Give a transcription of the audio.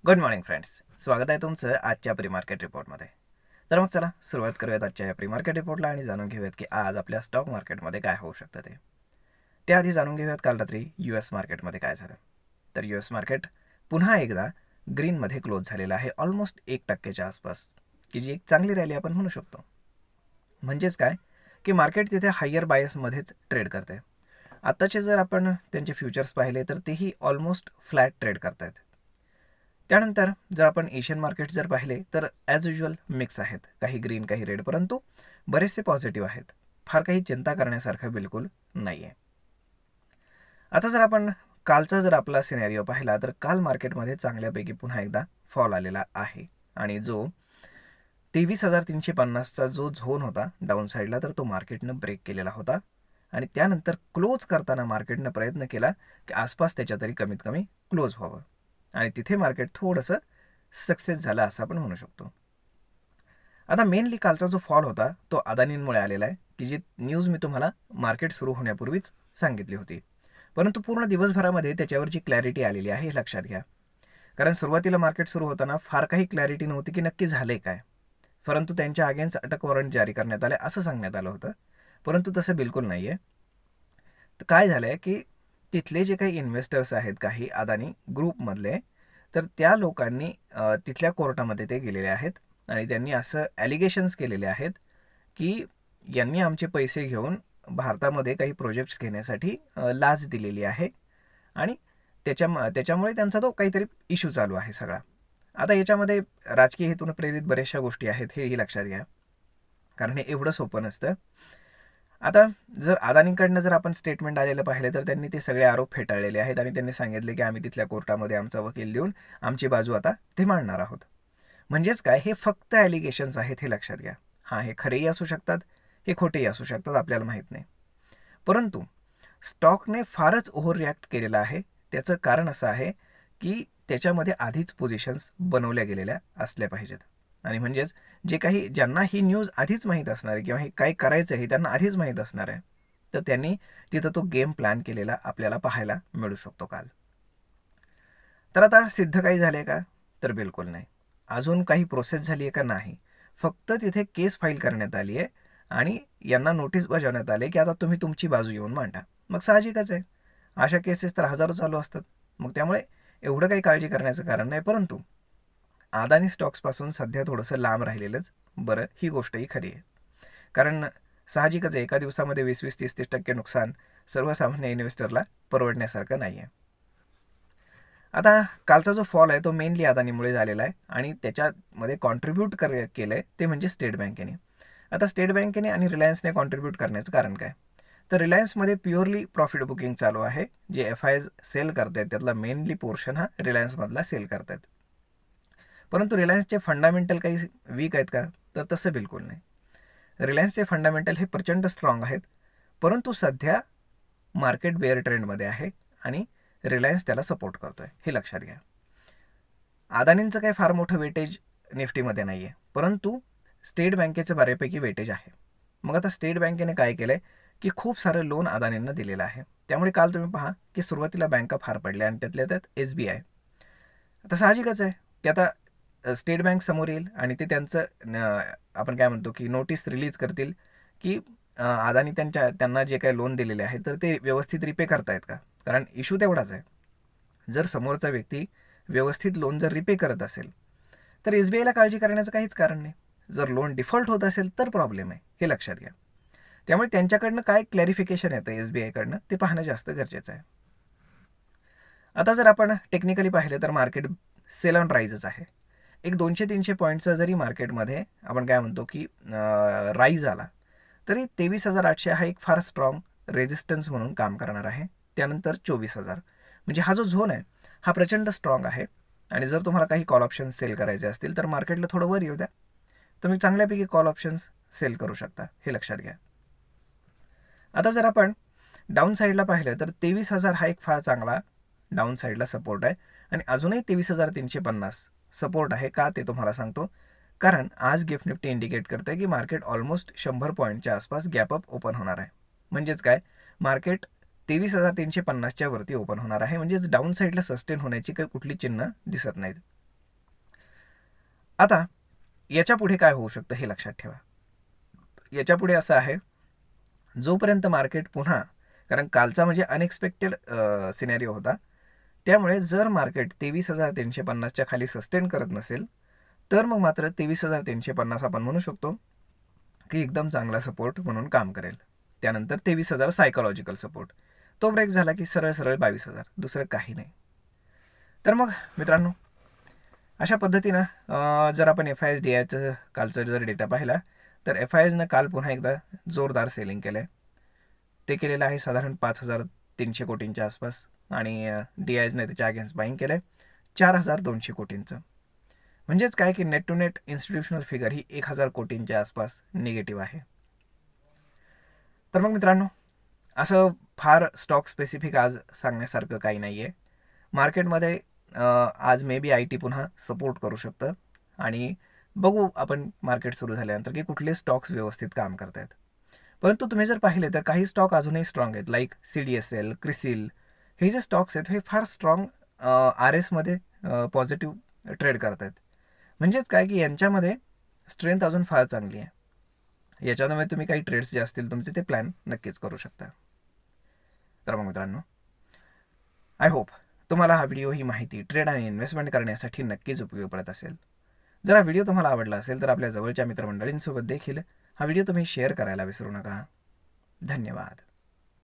Good morning friends, स्वागत आहे तुमचं आजच्या प्री मार्केट रिपोर्टमध्ये. तर मग चला सुरुवात करूयात आजच्या या प्री मार्केट रिपोर्टला आणि जाणून घेऊयात की आज आपल्या स्टॉक मार्केटमध्ये काय होऊ शकतं ते. त्याआधी जाणून घेऊयात काल रात्री US मार्केटमध्ये काय झालं. तर US मार्केट पुन्हा एकदा ग्रीनमध्ये क्लोज झालेलं आहे, ऑलमोस्ट 1% आसपास, की जी एक चांगली रॅली आपण म्हणू शकतो. म्हणजेच काय की मार्केट तिथे हायर बायसमध्येच ट्रेड करते. आत्ताचे जर आपण त्यांचे फ्युचर्स पाहिले तर तेही ऑलमोस्ट फ्लॅट ट्रेड करतायत. त्यानंतर जर आपण एशियन मार्केट जर पाहिले तर ॲज युजल मिक्स आहेत, काही ग्रीन काही रेड, परंतु बरेचसे पॉझिटिव्ह आहेत. फार काही चिंता करण्यासारखं बिलकुल नाही आहे. आता जर आपण कालचा जर आपला सिनेरिओ पाहिला तर काल मार्केटमध्ये चांगल्यापैकी पुन्हा एकदा फॉल आलेला आहे आणि जो 23,350चा जो झोन होता डाऊन साईडला तर तो मार्केटनं ब्रेक केलेला होता आणि त्यानंतर क्लोज करताना मार्केटनं प्रयत्न केला की आसपास त्याच्या तरी कमीत कमी क्लोज व्हावं आणि तिथे मार्केट थोडंसं सक्सेस झालं असं आपण म्हणू शकतो. आता मेनली कालचा जो फॉल होता तो अदानींमुळे आलेला आहे, की जी न्यूज मी तुम्हाला मार्केट सुरू होण्यापूर्वीच सांगितली होती, परंतु पूर्ण दिवसभरामध्ये त्याच्यावरची क्लॅरिटी आलेली आहे हे लक्षात घ्या. कारण सुरुवातीला मार्केट सुरू होताना फार काही क्लॅरिटी नव्हती की नक्की झाले काय, परंतु त्यांच्या अगेन्स्ट अटक वॉरंट जारी करण्यात आले असं सांगण्यात आलं होतं, परंतु तसं बिलकुल नाही आहे. तर काय झालं आहे की तिथले जे काही इन्व्हेस्टर्स आहेत काही अदानी ग्रुपमधले, तर त्या लोकांनी तिथल्या कोर्टामध्ये ते गेलेले आहेत आणि त्यांनी असं ॲलिगेशन्स केलेले आहेत की यांनी आमचे पैसे घेऊन भारतामध्ये काही प्रोजेक्ट्स घेण्यासाठी लाच दिलेली आहे आणि त्याच्यामुळे त्यांचा तो काहीतरी इश्यू चालू आहे सगळा. आता याच्यामध्ये राजकीय हेतून प्रेरित बऱ्याचशा गोष्टी आहेत हेही लक्षात घ्या, कारण हे एवढं सोपं नसतं. आता जर अदानींकडनं जर आपण स्टेटमेंट आलेलं पाहिलं तर त्यांनी ते सगळे आरोप फेटाळलेले आहेत आणि त्यांनी सांगितले की आम्ही तिथल्या कोर्टामध्ये आमचा वकील देऊन आमची बाजू आता ते मांडणार आहोत. म्हणजेच काय, हे फक्त ॲलिगेशन्स आहेत हे लक्षात घ्या. हां, हे खरेही असू शकतात, हे खोटेही असू शकतात, आपल्याला माहीत नाही. परंतु स्टॉकने फारच ओव्हर रिॲक्ट केलेलं आहे. त्याचं कारण असं आहे की त्याच्यामध्ये आधीच पोझिशन्स बनवल्या गेलेल्या असल्या पाहिजेत आणि म्हणजेच जे काही ज्यांना ही न्यूज आधीच माहीत असणार आहे किंवा हे काय करायचं आहे हे त्यांना आधीच माहीत असणार आहे, तर त्यांनी तिथं तो गेम प्लॅन केलेला आपल्याला पाहायला मिळू शकतो काल. तर आता सिद्ध काही झाले का, तर बिलकुल नाही. अजून काही प्रोसेस झाली आहे का, नाही. फक्त तिथे केस फाईल करण्यात आली आहे आणि यांना नोटीस बजावण्यात आले की आता तुम्ही तुमची बाजू येऊन मांडा. मग साहजिकच आहे, अशा केसेस तर हजारो चालू असतात, मग त्यामुळे एवढं काही काळजी करण्याचं कारण नाही. परंतु अदानी स्टॉक्सपासून सध्या थोडंसं लांब राहिलेलंच बरं, ही गोष्टही खरी आहे. कारण साहजिकच आहे, एका दिवसामध्ये 20-20, 30-30% नुकसान सर्वसामान्य इन्व्हेस्टरला परवडण्यासारखं नाही आहे. आता कालचा जो फॉल आहे तो मेनली अदानीमुळे झालेला आहे आणि त्याच्यामध्ये कॉन्ट्रीब्यूट केलं आहे ते म्हणजे स्टेट बँकेने. आता स्टेट बँकेने आणि रिलायन्सने कॉन्ट्रीब्यूट करण्याचं कारण काय, तर रिलायन्समध्ये प्युअरली प्रॉफिट बुकिंग चालू आहे. जे FIs सेल करत आहेत त्यातला मेनली पोर्शन हा रिलायन्समधला सेल करत आहेत. परंतु रिलायन्सचे फंडामेंटल काही वीक आहेत का, तर तसं बिलकुल नाही. रिलायन्सचे फंडामेंटल हे प्रचंड स्ट्रॉंग आहेत, परंतु सध्या मार्केट बेअर ट्रेंडमध्ये आहे आणि रिलायन्स त्याला सपोर्ट करतो आहे, हे लक्षात घ्या. अदानींचं काही फार मोठं वेटेज निफ्टीमध्ये नाही आहे, परंतु स्टेट बँकेचं बऱ्यापैकी वेटेज आहे. मग आता स्टेट बँकेने काय केलं आहे की खूप सारं लोन अदानींना दिलेलं आहे. त्यामुळे काल तुम्ही पहा की सुरुवातीला बँका फार पडल्या आणि त्यातल्या त्यात SBI. आता साहजिकच आहे की आता स्टेट बँक समोर येईल आणि ते त्यांचं आपण काय म्हणतो की नोटीस रिलीज करतील की अदानी त्यांना जे काही लोन दिलेले आहे तर ते व्यवस्थित रिपे करतायत का. कारण इश्यू तेवढाच आहे, जर समोरचा व्यक्ती व्यवस्थित लोन जर रिपे करत असेल तर SBIला काळजी करण्याचं काहीच कारण नाही. जर लोन डिफॉल्ट होत असेल तर प्रॉब्लेम आहे, हे लक्षात घ्या. त्यामुळे त्यांच्याकडनं काय क्लॅरिफिकेशन येतं SBIकडनं ते पाहणं जास्त गरजेचं आहे. आता जर आपण टेक्निकली पाहिलं तर मार्केट सेल ऑन राईजच आहे. एक 200-300 पॉईंटचा जरी मार्केटमध्ये आपण काय म्हणतो की राईज आला तरी 23,800 हा एक फार स्ट्रॉंग रेजिस्टन्स म्हणून काम करणार आहे. त्यानंतर 24,000, म्हणजे हा जो झोन आहे हा प्रचंड स्ट्रॉंग आहे. आणि जर तुम्हाला काही कॉल ऑप्शन्स सेल करायचे असतील तर मार्केटला थोडं वर येऊ द्या, तुम्ही चांगल्यापैकी कॉल ऑप्शन्स सेल करू शकता, हे लक्षात घ्या. आता जर आपण डाऊन साईडला पाहिलं तर 23,000 हा एक फार चांगला डाऊन साईडला सपोर्ट आहे आणि अजूनही 23,350 सपोर्ट आहे का ते तुम्हाला सांगतो. कारण आज गिफ्ट निफ्टी इंडिकेट करते की मार्केट ऑलमोस्ट 100 पॉईंटच्या आसपास गॅपअप ओपन होणार आहे. म्हणजेच काय, मार्केट 23,350च्या वरती ओपन होणार आहे, म्हणजेच डाऊन साईडला सस्टेन होण्याची काही कुठली चिन्ह दिसत नाहीत. आता याच्या पुढे काय होऊ शकतं हे लक्षात ठेवा. याच्या पुढे असं आहे, जोपर्यंत मार्केट पुन्हा, कारण कालचा म्हणजे अनएक्सपेक्टेड सिनेरिओ होता, त्यामुळे जर मार्केट 23,350च्या खाली सस्टेन करत नसेल तर मग मात्र 23,350 आपण म्हणू शकतो की एकदम चांगला सपोर्ट म्हणून काम करेल. त्यानंतर 23,000 सायकोलॉजिकल सपोर्ट. तो ब्रेक झाला की सरळ सरळ 22,000, दुसरं काही नाही. तर मग मित्रांनो, अशा पद्धतीनं जर आपण FIS DIचं कालचा जर डेटा पाहिला तर FISनं काल पुन्हा एकदा जोरदार सेलिंग केलं आहे. ते केलेलं आहे साधारण 5,300 कोटींच्या आसपास, आणि DIजने त्याच्या अगेन्स्ट बाईंग केलं आहे 4,200 कोटींचं. म्हणजेच काय की net to net institutional figure ही 1,000 कोटींच्या आसपास निगेटिव्ह आहे. तर मग मित्रांनो, असं फार स्टॉक स्पेसिफिक आज सांगण्यासारखं काही नाही आहे. मार्केटमध्ये आज मे बी IT पुन्हा सपोर्ट करू शकतं, आणि बघू आपण मार्केट सुरू झाल्यानंतर की कुठले स्टॉक्स व्यवस्थित काम करत आहेत. परंतु तुम्ही जर पाहिले तर काही स्टॉक अजूनही स्ट्रॉंग आहेत, लाईक CDSL, क्रिसिल. हे जे स्टॉक्स आहेत हे फार स्ट्रॉंग RSमध्ये पॉझिटिव्ह ट्रेड करत आहेत. म्हणजेच काय की यांच्यामध्ये स्ट्रेंथ अजून फार चांगली आहे. याच्यामुळे तुम्ही काही ट्रेड्स जे असतील तुमचे ते प्लॅन नक्कीच करू शकता. तर मग मित्रांनो, आय होप तुम्हाला हा व्हिडिओ, ही माहिती ट्रेड आणि इन्व्हेस्टमेंट करण्यासाठी नक्कीच उपयोगी पडत असेल. जर हा व्हिडिओ तुम्हाला आवडला असेल तर आपल्या जवळच्या मित्रमंडळींसोबत देखील हा व्हिडिओ तुम्ही शेअर करायला विसरू नका. धन्यवाद.